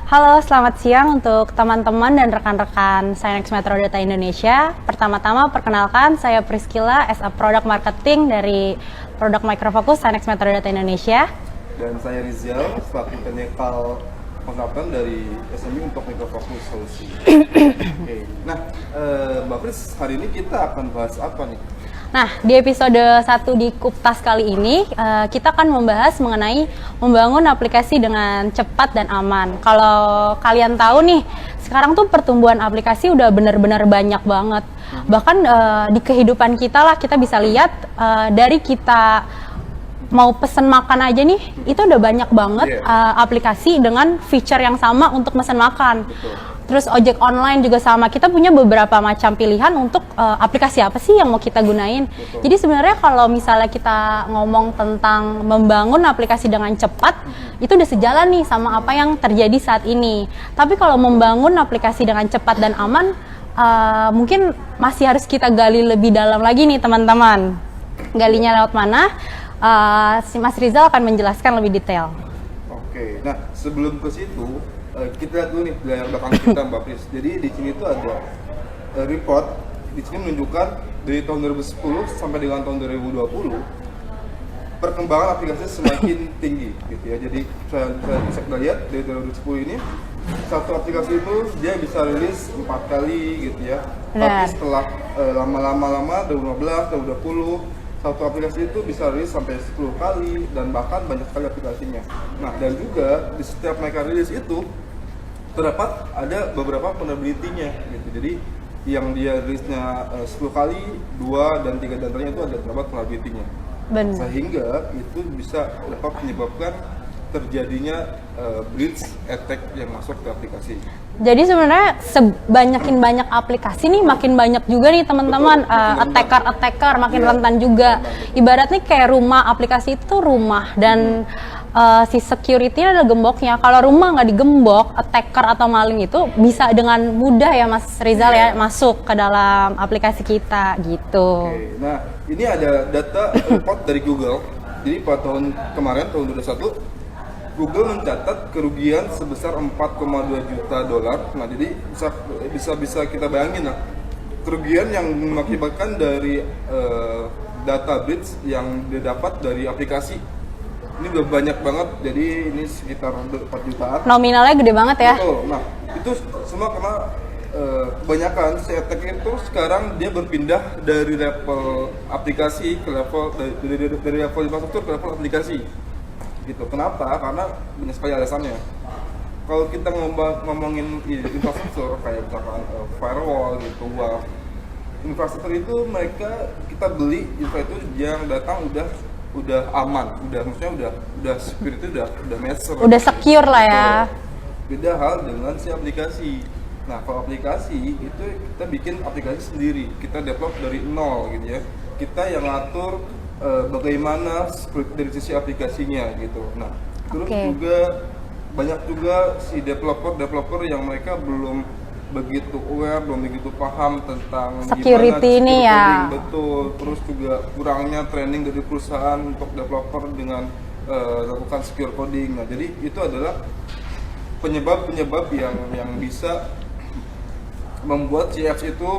Halo, selamat siang untuk teman-teman dan rekan-rekan Synex Metro Data Indonesia. Pertama-tama perkenalkan, saya Priscilla as a Product Marketing dari Produk Micro Focus Synex Metro Data Indonesia. Dan saya Rizal, selaku Technical Consultant dari SME untuk Micro Focus Solusi. Oke. Nah, Mbak Pris, hari ini kita akan bahas apa nih? Nah, di episode 1 di Kuptas kali ini, kita akan membahas mengenai membangun aplikasi dengan cepat dan aman. Kalau kalian tahu nih, sekarang tuh pertumbuhan aplikasi udah benar-benar banyak banget. Bahkan di kehidupan kita lah, kita bisa lihat dari kita mau pesen makan aja nih, itu udah banyak banget aplikasi dengan feature yang sama untuk pesen makan. Betul. Terus ojek online juga sama, kita punya beberapa macam pilihan untuk aplikasi apa sih yang mau kita gunain. Betul. Jadi sebenarnya kalau misalnya kita ngomong tentang membangun aplikasi dengan cepat, itu udah sejalan nih sama apa yang terjadi saat ini. Tapi kalau membangun aplikasi dengan cepat dan aman, mungkin masih harus kita gali lebih dalam lagi nih teman-teman. Galinya lewat mana? Si Mas Rizal akan menjelaskan lebih detail. Oke, nah sebelum ke situ, kita lihat dulu nih layar belakang kita Mbak Pris. Jadi di sini tuh ada report, di sini menunjukkan dari tahun 2010 sampai dengan tahun 2020 perkembangan aplikasi semakin tinggi gitu ya. Jadi saya bisa lihat dari 2010 ini satu aplikasi itu dia bisa rilis 4 kali gitu ya. Tapi setelah lama-lama 2015, 2020 satu aplikasi itu bisa rilis sampai 10 kali dan bahkan banyak sekali aplikasinya. Nah, dan juga di setiap mereka rilis itu terdapat ada beberapa vulnerability-nya gitu. Jadi yang dia rilisnya 10 kali, 2 dan 3 dananya itu ada terdapat vulnerability-nya. Benar. Sehingga itu bisa dapat menyebabkan terjadinya breach attack yang masuk ke aplikasi. Jadi sebenarnya banyak aplikasi nih, makin banyak juga nih teman-teman attacker makin rentan juga. Ibaratnya kayak rumah, aplikasi itu rumah dan si security adalah gemboknya. Kalau rumah nggak digembok, attacker atau maling itu bisa dengan mudah ya Mas Rizal ya masuk ke dalam aplikasi kita gitu. Oke, nah ini ada data report dari Google. Jadi pada tahun kemarin, tahun 2021, Google mencatat kerugian sebesar 4,2 juta dolar. Nah, jadi bisa kita bayangin lah kerugian yang mengakibatkan dari data breach yang didapat dari aplikasi. Ini udah banyak banget. Jadi ini sekitar 4 jutaan. Nominalnya gede banget ya. Betul. Nah, itu semua karena kebanyakan si attack itu sekarang dia berpindah dari level aplikasi ke level dari level infrastruktur ke level aplikasi. Gitu. Kenapa? Karena banyak sekali alasannya. Kalau kita ngomongin infrastruktur kayak misalkan firewall gitu, WAF, infrastruktur itu kita beli infra itu yang datang udah aman, maksudnya udah security udah mature. Udah secure lah ya. Beda hal dengan si aplikasi. Nah, kalau aplikasi itu kita bikin aplikasi sendiri, kita develop dari nol gitu ya. Kita yang ngatur bagaimana dari sisi aplikasinya gitu. Nah, terus juga banyak juga si developer yang mereka belum begitu aware, belum begitu paham tentang security ini ya. Betul. Terus juga kurangnya training dari perusahaan untuk developer dengan lakukan secure coding. Nah, jadi itu adalah penyebab yang bisa membuat si apps itu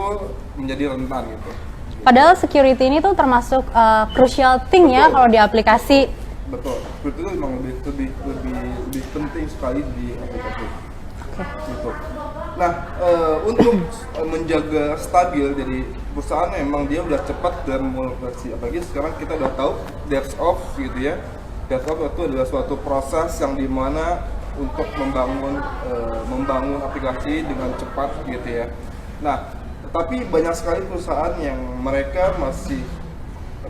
menjadi rentan gitu. Padahal security ini tuh termasuk crucial thing ya kalau di aplikasi. Betul, security itu memang lebih penting sekali di aplikasi. Gitu. Nah, untuk menjaga stabil, jadi perusahaan memang dia udah cepat dalam mengoperasi. Apalagi sekarang kita udah tahu DevOps gitu ya. DevOps itu adalah suatu proses yang dimana untuk membangun aplikasi dengan cepat gitu ya. Nah, tapi banyak sekali perusahaan yang mereka masih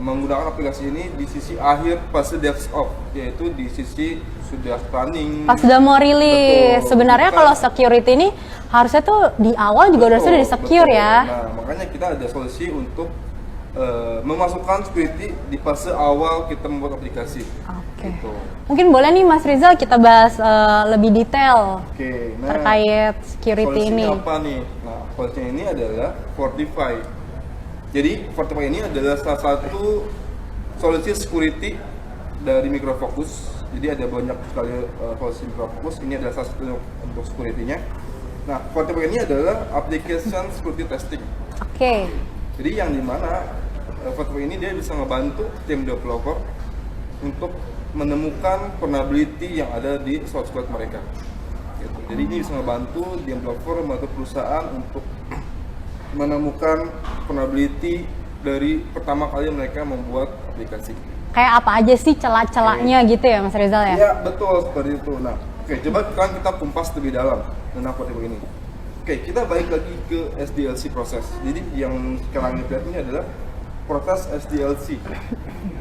menggunakan aplikasi ini di sisi akhir fase DevOps, yaitu di sisi sudah planning. Pas sudah mau rilis. Sebenarnya kalau security ini harusnya tuh di awal juga udah sudah di-secure ya. Nah, makanya kita ada solusi untuk memasukkan security di fase awal kita membuat aplikasi. Oke. Gitu. Mungkin boleh nih Mas Rizal kita bahas lebih detail terkait security ini. Solusinya apa nih? Nah, solusinya ini adalah Fortify. Jadi Fortify ini adalah salah satu solusi security dari Micro Focus Jadi ada banyak sekali policy fokus. Ini adalah salah satu untuk security-nya. Nah, Fortified ini adalah application security testing. Oke. Jadi yang dimana Fortified ini dia bisa ngebantu tim developer untuk menemukan vulnerability yang ada di source code mereka. Gitu. Jadi ini bisa ngebantu developer membantu perusahaan untuk menemukan vulnerability dari pertama kali mereka membuat aplikasi. Kayak apa aja sih celah-celahnya gitu ya Mas Rizal ya? Iya, betul seperti itu. Nah, oke, coba sekarang kita kumpas lebih dalam tentang Fortified ini. Oke, kita balik lagi ke SDLC proses. Jadi yang sekarang kita lihat ini adalah proses SDLC.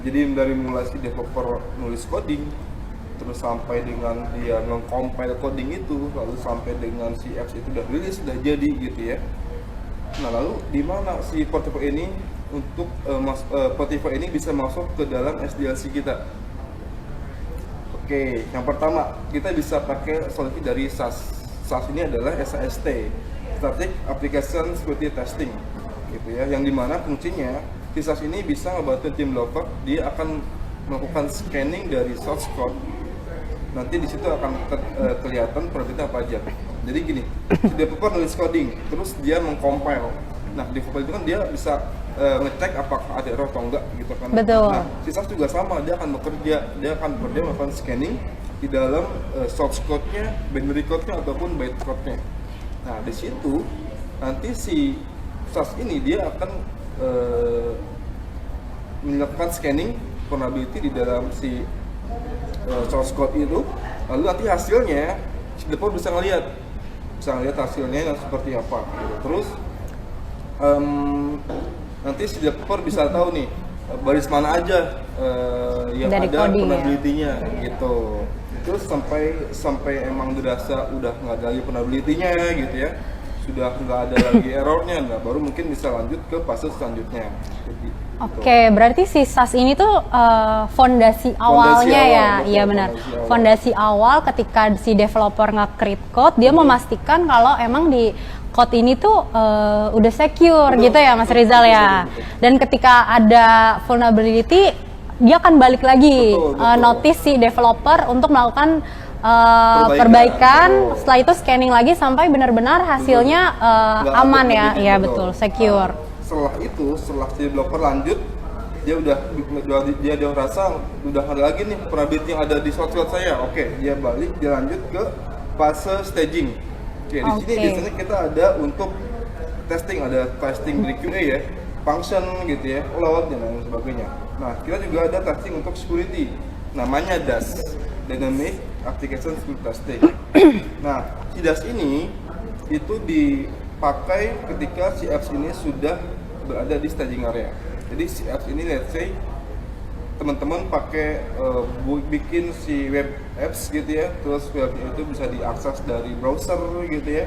Jadi dari mulai si developer nulis coding, terus sampai dengan dia nge-compile coding itu, lalu sampai dengan si apps itu udah rilis, sudah jadi gitu ya. Nah, lalu di mana si Fortified ini untuk Fortified ini bisa masuk ke dalam SDLC kita? Oke, yang pertama kita bisa pakai solusi dari SAS. SAS ini adalah SAST, Static Application Security Testing, gitu ya. Yang dimana fungsinya si SAS ini bisa membantu tim developer, dia akan melakukan scanning dari source code. Nanti di situ akan kelihatan produknya apa aja. Jadi gini, si developer nulis coding, terus dia mengcompile. Nah, developer itu kan dia bisa ngecek apakah ada error atau enggak gitu kan. Betul. Nah, si SAS juga sama, dia akan bekerja melakukan scanning di dalam source code-nya, binary code-nya ataupun byte code-nya. Nah, di situ nanti si SAS ini dia akan melakukan scanning vulnerability di dalam si source code itu, lalu nanti hasilnya si developer bisa ngelihat hasilnya yang seperti apa. Terus nanti si developer bisa tahu nih baris mana aja yang dari ada coding, vulnerability-nya gitu. Terus sampai emang dirasa udah nggak ada lagi vulnerability-nya gitu ya, sudah nggak ada lagi errornya, nah baru mungkin bisa lanjut ke fase selanjutnya. Jadi, Oke, berarti si SAS ini tuh fondasi awalnya awal, ya, betul, iya benar. fondasi awal. Fondasi awal ketika si developer nge-create code, dia memastikan kalau emang di code ini tuh udah secure Betul, gitu ya Mas betul, Rizal betul, ya. betul. Dan ketika ada vulnerability, dia akan balik lagi Betul. notice si developer untuk melakukan Perbaikan. perbaikan. Betul. Setelah itu scanning lagi sampai benar-benar hasilnya Nggak ada aman ya, vulnerability, iya betul, secure. Setelah si developer lanjut, dia udah rasa udah ada lagi nih vulnerability yang ada di source code saya. Oke, dia balik, dia lanjut ke fase staging. Oke, di sini biasanya kita ada untuk testing, ada testing dari QA ya, function gitu ya, load dan lain sebagainya. Nah, kita juga ada testing untuk security, namanya DAS, Dynamic Application Security Testing. Nah, si DAS ini itu dipakai ketika si apps ini sudah berada di staging area. Jadi si apps ini, let's say teman-teman pakai bikin si web apps gitu ya, terus webnya itu bisa diakses dari browser gitu ya.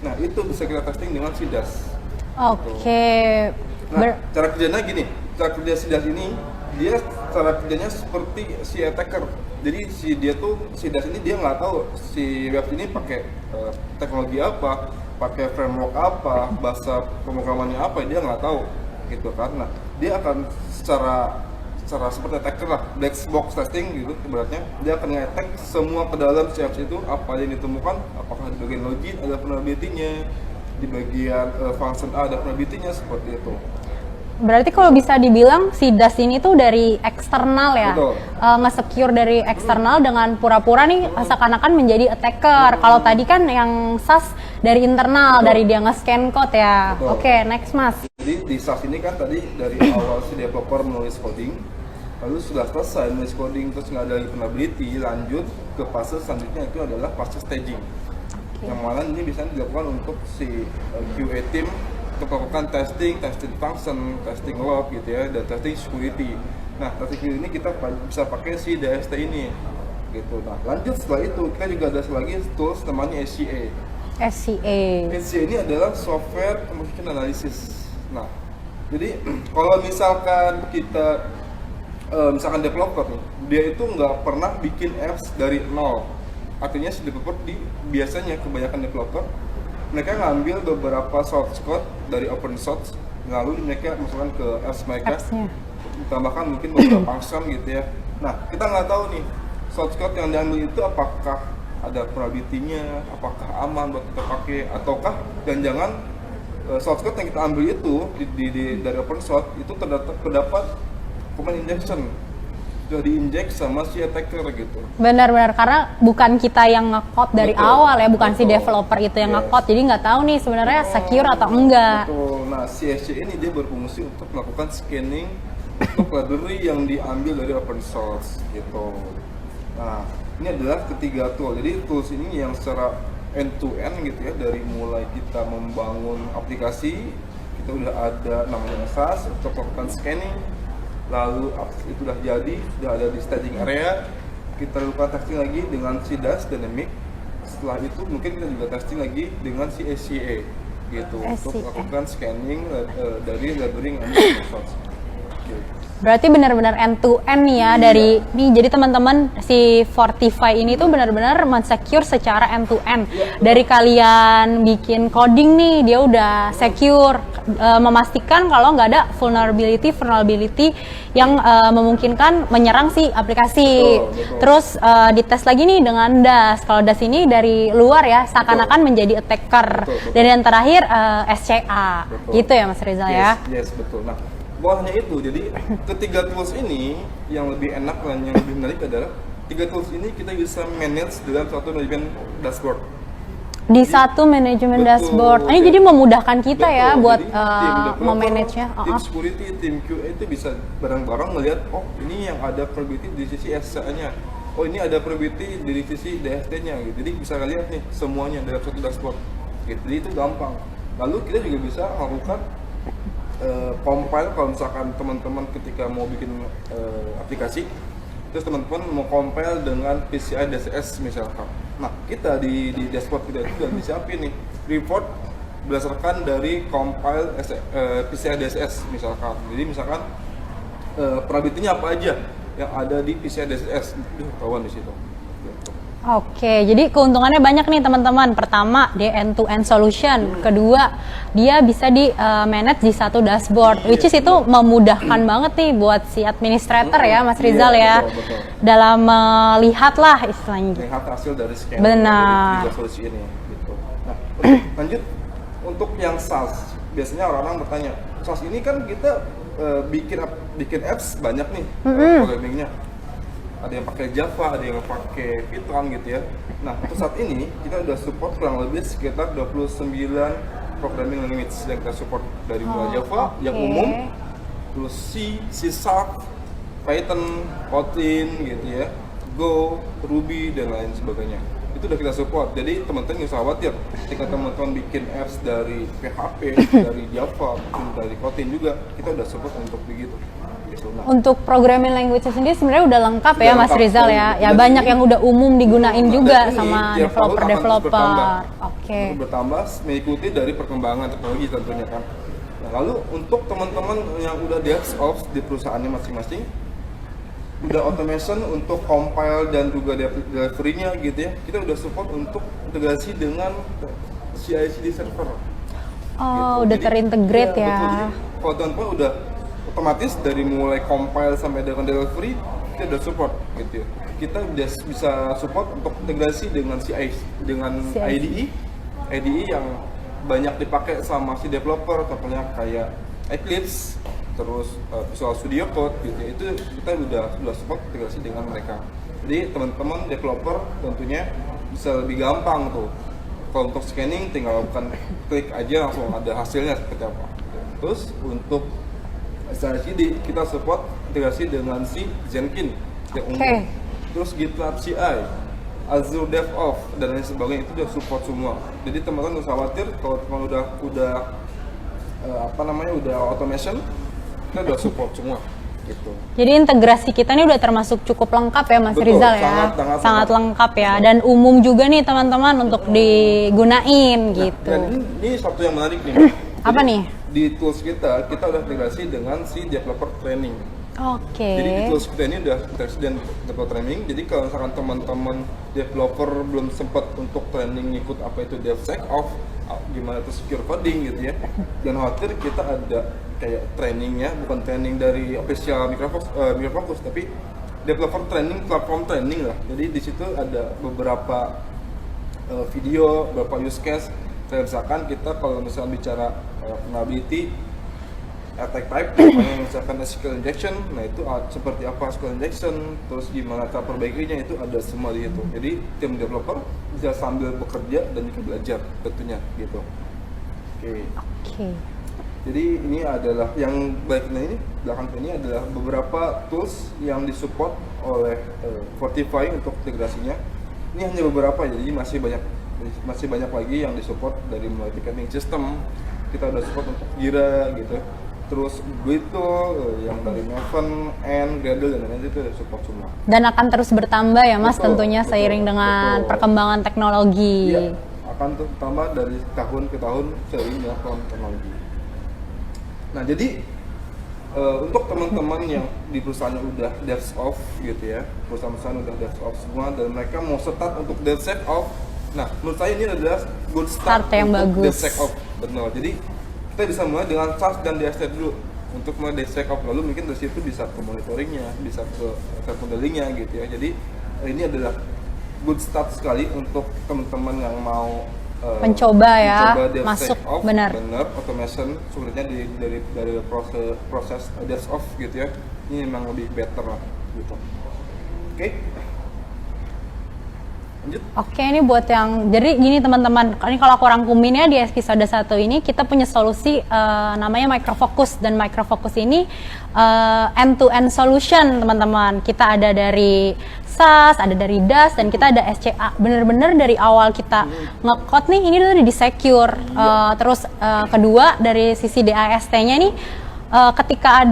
Nah, itu bisa kita testing dengan si DAS. Oke. Nah, cara kerjanya gini, cara kerja si DAS ini, dia cara kerjanya seperti si attacker. Jadi si DAS ini dia nggak tahu si web ini pakai teknologi apa, pakai framework apa, bahasa pemrogramannya apa, dia nggak tahu gitu kan. Nah, dia akan secara seperti attacker lah, black box testing gitu ibaratnya, dia akan nge-attack semua ke dalam si apps itu, apa yang ditemukan, apakah di bagian login ada vulnerability-nya, di bagian function A ada vulnerability-nya, seperti itu. Berarti kalau bisa dibilang si DAS ini tuh dari eksternal ya, Betul. nge-secure dari eksternal dengan pura-pura nih seakan-akan menjadi attacker. Kalau tadi kan yang SAS dari internal, Betul. dari dia nge-scan code ya. Betul. Oke, next Mas. Jadi di SAS ini kan tadi dari awal si developer menulis coding, lalu sudah selesai menulis coding terus nggak ada lagi vulnerability, lanjut ke fase selanjutnya, itu adalah fase staging. Yang mana ini bisa dilakukan untuk si QA team untuk melakukan testing function, testing log gitu ya, dan testing security. Nah, testing security ini kita bisa pakai si DST ini gitu. Nah, lanjut setelah itu kita juga ada lagi tools namanya SCA. SCA. SCA ini adalah software composition analysis. Nah, jadi kalau misalkan kita misalkan developer nih, dia itu nggak pernah bikin apps dari nol. Artinya si developer biasanya kebanyakan developer mereka ngambil beberapa source code dari open source, lalu mereka masukkan ke apps mereka, Apps-nya. tambahkan mungkin beberapa function gitu ya. Nah, kita nggak tahu nih source code yang diambil itu apakah ada probability-nya, apakah aman buat kita pakai, ataukah jangan-jangan source code yang kita ambil itu dari open source itu terdapat command injection, sudah diinjek sama si attacker gitu. Benar-benar, karena bukan kita yang nge-code dari Betul, awal ya, bukan si betul. developer itu yang Yes. nge-code, jadi nggak tahu nih sebenarnya secure atau enggak. Betul. Nah, CSC ini dia berfungsi untuk melakukan scanning untuk library yang diambil dari open source gitu. Nah, ini adalah ketiga tool. Jadi tools ini yang secara end to end gitu ya, dari mulai kita membangun aplikasi, kita udah ada namanya SAS untuk melakukan scanning, lalu itu udah jadi, udah ada di staging area, kita lakukan testing lagi dengan si DAS Dynamic. Setelah itu mungkin kita juga testing lagi dengan si SCA gitu untuk SCA. melakukan scanning dari library yang ada di open source. Gitu. Berarti benar-benar end to end nih ya, Iya. dari nih, jadi teman-teman si Fortify ini tuh benar-benar men-secure secara end to end. Iya, betul. Dari kalian bikin coding nih, dia udah secure, memastikan kalau nggak ada vulnerability yang memungkinkan menyerang si aplikasi. Betul, betul. Terus dites lagi nih dengan DAS. Kalau DAS ini dari luar ya, seakan-akan menjadi attacker. Betul, betul. Dan yang terakhir SCA, Betul. gitu ya Mas Rizal ya. Yes, betul. Nah, bukan hanya itu. Jadi ketiga tools ini yang lebih enak dan yang lebih menarik adalah tiga tools ini kita bisa manage dalam satu manajemen dashboard. Di satu manajemen Betul. dashboard. Ini jadi memudahkan kita ya Betul. buat Jadi, tim developer, memanage-nya. tim security, tim QA itu bisa bareng-bareng melihat, oh ini yang ada probability di sisi SCA-nya, oh ini ada probability di sisi DST-nya gitu. Jadi bisa lihat nih semuanya dalam satu dashboard. Gitu. Jadi itu gampang. Lalu kita juga bisa melakukan compile kalau misalkan teman-teman ketika mau bikin aplikasi, terus teman-teman mau compile dengan PCI DSS misalkan. Nah, kita di dashboard kita itu sudah disiapin nih report berdasarkan dari compile PCI DSS misalkan. Jadi misalkan probability-nya apa aja yang ada di PCI DSS itu ketahuan di situ. Gitu. Oke, jadi keuntungannya banyak nih teman-teman. Pertama, dia end-to-end solution. Kedua, dia bisa di manage di satu dashboard, which is itu memudahkan banget nih buat si administrator ya, Mas Rizal Iya, ya, betul. dalam melihat lah istilahnya. Lihat hasil dari scanning Benar. dari tiga solusi ini gitu. Nah, lanjut untuk yang SaaS. Biasanya orang-orang bertanya, SaaS ini kan kita bikin apps banyak nih programmingnya. Ada yang pakai Java, ada yang pakai Python gitu ya. Nah, untuk saat ini kita udah support kurang lebih sekitar 29 programming language yang kita support, dari mulai Java yang oke. umum, terus C Sharp, Python, Kotlin gitu ya, Go, Ruby dan lain sebagainya. Itu udah kita support. Jadi teman-teman nggak usah khawatir ketika teman-teman bikin apps dari PHP, dari Java, maupun dari Kotlin juga kita udah support untuk begitu. Gitu. Nah, Untuk programming language sendiri sebenarnya udah lengkap ya Udah Mas lengkap. Rizal ya. Ya Dan banyak ini- yang udah umum digunain juga dan ini sama tiap tahun akan terus developer-developer. bertambah. Oke. Terus bertambah mengikuti dari perkembangan teknologi tentunya kan. Nah, lalu untuk teman-teman yang udah DevOps di perusahaannya masing-masing, udah automation untuk compile dan juga delivery-nya gitu ya, kita udah support untuk integrasi dengan CI/CD server. Oh, Gitu. udah Jadi, terintegrate iya, ya. betul. Jadi, kalau teman-teman udah otomatis dari mulai compile sampai dengan delivery kita udah support gitu ya. Kita udah bisa support untuk integrasi dengan dengan IDE yang banyak dipakai sama si developer, contohnya kayak Eclipse, terus Visual Studio Code gitu ya. Itu kita udah support integrasi dengan mereka. Jadi teman-teman developer tentunya bisa lebih gampang tuh. Kalau untuk scanning tinggal lakukan klik aja langsung ada hasilnya seperti apa. Terus untuk CI/CD kita support integrasi dengan si Jenkins yang umum. Oke. Terus GitLab CI, Azure DevOps dan lain sebagainya itu udah support semua. Jadi teman-teman nggak usah khawatir kalau teman udah udah automation, kita udah support semua gitu. Jadi integrasi kita ini udah termasuk cukup lengkap ya Mas Betul, Rizal ya. sangat lengkap ya, dan umum juga nih teman-teman untuk digunain gitu. Dan ini satu yang menarik nih. Apa Jadi, nih? Di tools kita udah integrasi dengan si developer training. Oke. Jadi di tools kita ini udah integrasi dengan developer training. Jadi kalau misalkan teman-teman developer belum sempat untuk training ikut apa itu DevSecOps, gimana itu secure coding gitu ya, jangan khawatir, kita ada kayak trainingnya, bukan training dari official Microfokus, tapi developer training, platform training lah. Jadi di situ ada beberapa video, beberapa use case. Kayak misalkan kita kalau misalnya bicara vulnerability, attack type, misalkan SQL injection, nah itu seperti apa SQL injection, terus gimana cara perbaikinya, itu ada semua di situ. Jadi tim developer bisa sambil bekerja dan juga belajar tentunya gitu. Oke. Jadi ini adalah yang baiknya ini belakang ini adalah beberapa tools yang disupport oleh Fortify untuk integrasinya. Ini hanya beberapa, jadi masih banyak lagi yang disupport dari mulai ticketing system, kita udah support untuk Jira gitu, terus Guido yang dari Maven, Gradle dan lain-lain itu udah support semua. Dan akan terus bertambah ya Mas, tentunya seiring dengan betul. perkembangan teknologi. Iya, akan bertambah dari tahun ke tahun seiring dengan teknologi. Nah jadi untuk teman-teman yang di perusahaan udah DevSecOps gitu ya, perusahaan-perusahaan udah DevSecOps semua dan mereka mau start untuk DevSecOps, nah menurut saya ini adalah good start yang untuk bagus. DevSecOps, benar. Jadi kita bisa mulai dengan SaaS dan DST dulu untuk mulai DevSecOps, lalu mungkin dari situ bisa ke monitoringnya, bisa ke threat modelingnya gitu ya. Jadi ini adalah good start sekali untuk teman-teman yang mau mencoba ya, masuk DevSecOps, benar automation sebenarnya dari proses DevSecOps gitu ya. Ini memang lebih better lah gitu. Oke. Lanjut. Oke, ini buat yang, jadi gini teman-teman, ini kalau aku rangkumin ya di episode 1 ini, kita punya solusi namanya Micro Focus, dan Micro Focus ini end-to-end solution teman-teman. Kita ada dari SaaS, ada dari DaaS, dan kita ada SCA. Bener-bener dari awal kita nge-code nih, ini udah di-secure. Terus kedua, dari sisi DAST-nya nih, ketika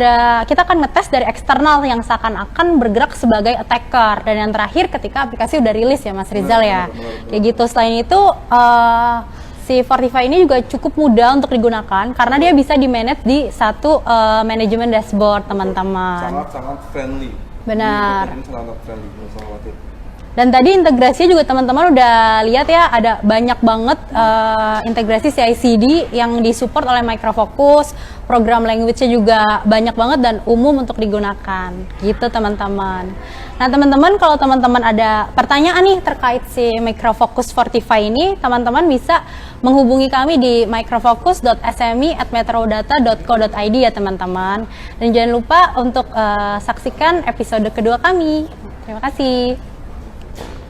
kita akan ngetes dari eksternal yang seakan-akan bergerak sebagai attacker, dan yang terakhir ketika aplikasi udah rilis ya Mas Rizal ya. Kayak gitu. Selain itu si Fortify ini juga cukup mudah untuk digunakan karena dia bisa di-manage di satu manajemen dashboard teman-teman. Sangat friendly. Benar. Ini sangat friendly, nggak usah khawatir. Dan tadi integrasinya juga teman-teman udah lihat ya, ada banyak banget integrasi CI/CD yang disupport oleh Micro Focus, program language-nya juga banyak banget dan umum untuk digunakan, gitu teman-teman. Nah teman-teman, kalau teman-teman ada pertanyaan nih terkait si Micro Focus Fortify ini, teman-teman bisa menghubungi kami di microfocus.sme@metrodata.co.id ya teman-teman. Dan jangan lupa untuk saksikan episode kedua kami. Terima kasih.